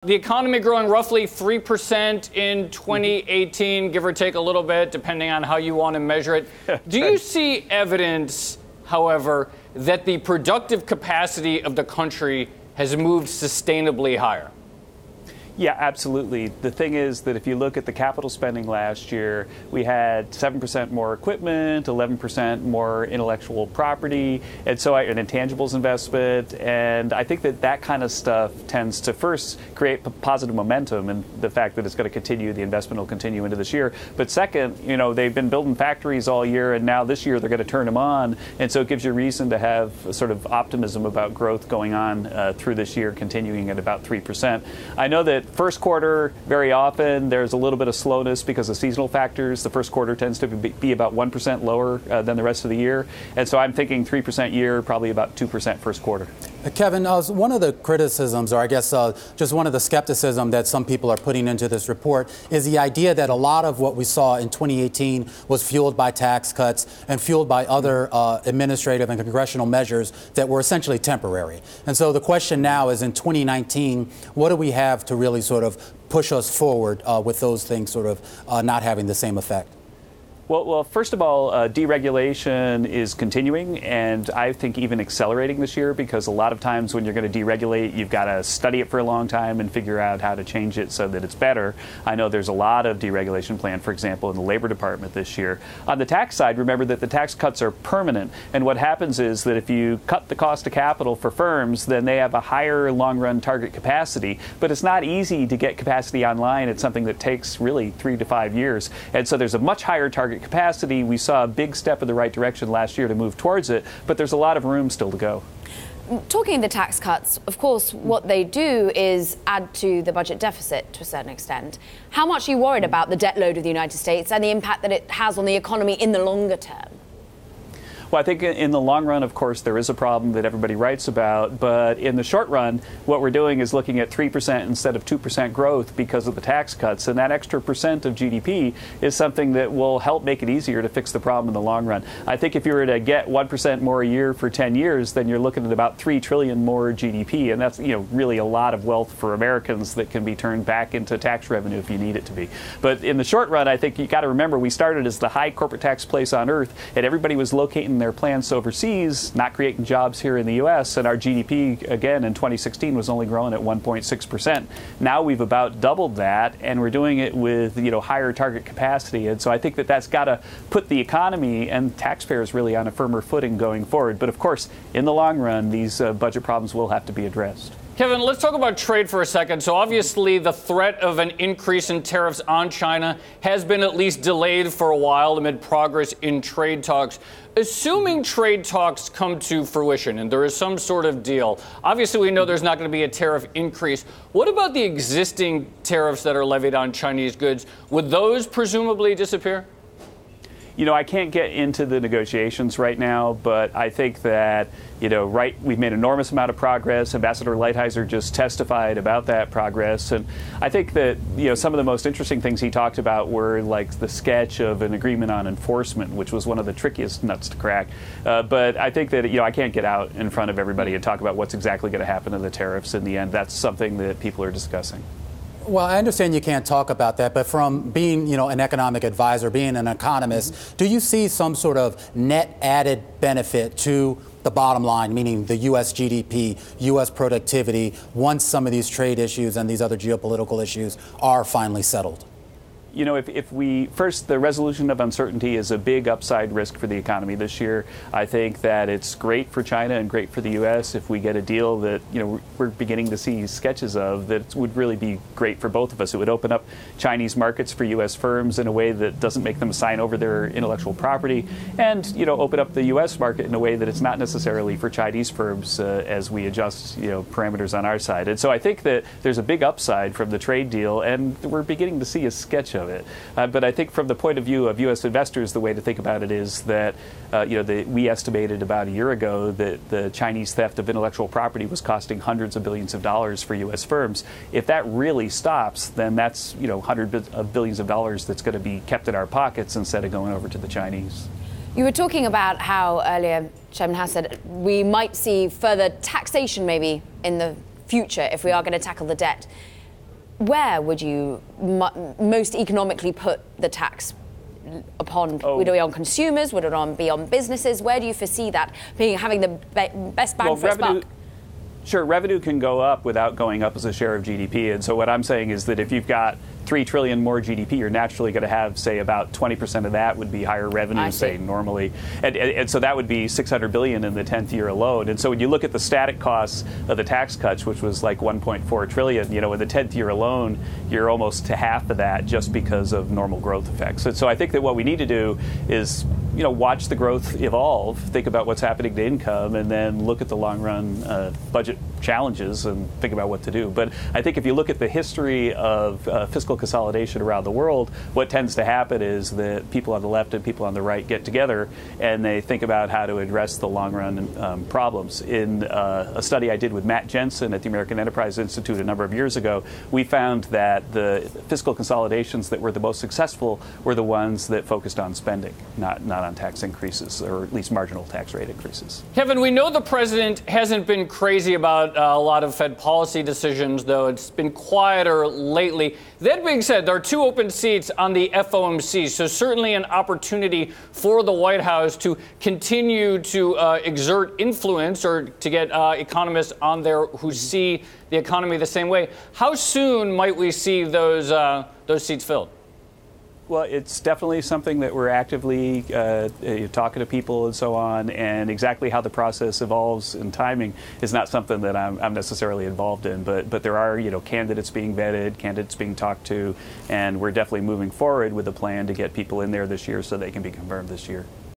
The economy growing roughly 3% in 2018, give or take a little bit, depending on how you want to measure it. Do you see evidence, however, that the productive capacity of the country has moved sustainably higher? Yeah, absolutely. The thing is that if you look at the capital spending last year, we had 7% more equipment, 11% more intellectual property, and intangibles investment. And I think that kind of stuff tends to first create positive momentum, and the fact that it's going to continue, the investment will continue into this year. But second, they've been building factories all year, and now this year they're going to turn them on. And so it gives you reason to have sort of optimism about growth going on through this year, continuing at about 3%. I know that first quarter, very often, there's a little bit of slowness because of seasonal factors. The first quarter tends to be about 1% lower than the rest of the year. And so I'm thinking 3% year, probably about 2% first quarter. Kevin, one of the criticisms, or I guess just one of the skepticism that some people are putting into this report is the idea that a lot of what we saw in 2018 was fueled by tax cuts and fueled by other administrative and congressional measures that were essentially temporary. And so the question now is, in 2019, what do we have to really sort of push us forward with those things sort of not having the same effect? Well, first of all, deregulation is continuing, and I think even accelerating this year, because a lot of times when you're going to deregulate, you've got to study it for a long time and figure out how to change it so that it's better. I know there's a lot of deregulation planned, for example, in the Labor Department this year. On the tax side, remember that the tax cuts are permanent, and what happens is that if you cut the cost of capital for firms, then they have a higher long-run target capacity, but it's not easy to get capacity online. It's something that takes really 3 to 5 years, and so there's a much higher target capacity. We saw a big step in the right direction last year to move towards it, but there's a lot of room still to go. Talking of the tax cuts, of course, what they do is add to the budget deficit to a certain extent. How much are you worried about the debt load of the United States and the impact that it has on the economy in the longer term? Well, I think in the long run, of course, there is a problem that everybody writes about. But in the short run, what we're doing is looking at 3% instead of 2% growth because of the tax cuts. And that extra percent of GDP is something that will help make it easier to fix the problem in the long run. I think if you were to get 1% more a year for 10 years, then you're looking at about $3 trillion more GDP. And that's really a lot of wealth for Americans that can be turned back into tax revenue if you need it to be. But in the short run, I think you got to remember we started as the high corporate tax place on earth, and everybody was locating their plants overseas, not creating jobs here in the U.S., and our GDP, again, in 2016 was only growing at 1.6%. Now we've about doubled that, and we're doing it with, higher target capacity. And so I think that that's got to put the economy and taxpayers really on a firmer footing going forward. But of course, in the long run, these budget problems will have to be addressed. Kevin, let's talk about trade for a second. So obviously the threat of an increase in tariffs on China has been at least delayed for a while amid progress in trade talks. Assuming trade talks come to fruition and there is some sort of deal, obviously we know there's not going to be a tariff increase. What about the existing tariffs that are levied on Chinese goods? Would those presumably disappear? I can't get into the negotiations right now, but I think that, we've made an enormous amount of progress. Ambassador Lighthizer just testified about that progress. And I think that, some of the most interesting things he talked about were like the sketch of an agreement on enforcement, which was one of the trickiest nuts to crack. But I think that, I can't get out in front of everybody and talk about what's exactly going to happen to the tariffs in the end. That's something that people are discussing. Well, I understand you can't talk about that, but from being, an economic advisor, being an economist, do you see some sort of net added benefit to the bottom line, meaning the U.S. GDP, U.S. productivity, once some of these trade issues and these other geopolitical issues are finally settled? If we first, the resolution of uncertainty is a big upside risk for the economy this year. I think that it's great for China and great for the U.S. if we get a deal that, we're beginning to see sketches of that would really be great for both of us. It would open up Chinese markets for U.S. firms in a way that doesn't make them sign over their intellectual property and, open up the U.S. market in a way that it's not necessarily for Chinese firms as we adjust, parameters on our side. And so I think that there's a big upside from the trade deal, and we're beginning to see a sketch of it. But I think from the point of view of U.S. investors, the way to think about it is that, we estimated about a year ago that the Chinese theft of intellectual property was costing hundreds of billions of dollars for U.S. firms. If that really stops, then that's, hundreds of billions of dollars that's going to be kept in our pockets instead of going over to the Chinese. You were talking about how earlier, Chairman Hassett, we might see further taxation maybe in the future if we are going to tackle the debt. where would you most economically put the tax upon? Would it be on consumers? Would it be on businesses? Where do you foresee that having the best bang for its buck? Sure, revenue can go up without going up as a share of GDP. And so what I'm saying is that if you've got 3 trillion more GDP, you're naturally going to have, say, about 20% of that would be higher revenue, say, normally. And so that would be 600 billion in the 10th year alone. And so when you look at the static costs of the tax cuts, which was like 1.4 trillion, in the 10th year alone, you're almost to half of that just because of normal growth effects. And so I think that what we need to do is, watch the growth evolve, think about what's happening to income, and then look at the long run budget challenges and think about what to do. But I think if you look at the history of fiscal consolidation around the world, what tends to happen is that people on the left and people on the right get together and they think about how to address the long run problems. In a study I did with Matt Jensen at the American Enterprise Institute a number of years ago, we found that the fiscal consolidations that were the most successful were the ones that focused on spending, not on tax increases, or at least marginal tax rate increases. Kevin, we know the president hasn't been crazy about a lot of Fed policy decisions, though it's been quieter lately. That being said, there are 2 open seats on the FOMC, so certainly an opportunity for the White House to continue to exert influence or to get economists on there who see the economy the same way. How soon might we see those seats filled? Well, it's definitely something that we're actively talking to people and so on, and exactly how the process evolves in timing is not something that I'm necessarily involved in. But there are candidates being vetted, candidates being talked to, and we're definitely moving forward with a plan to get people in there this year so they can be confirmed this year.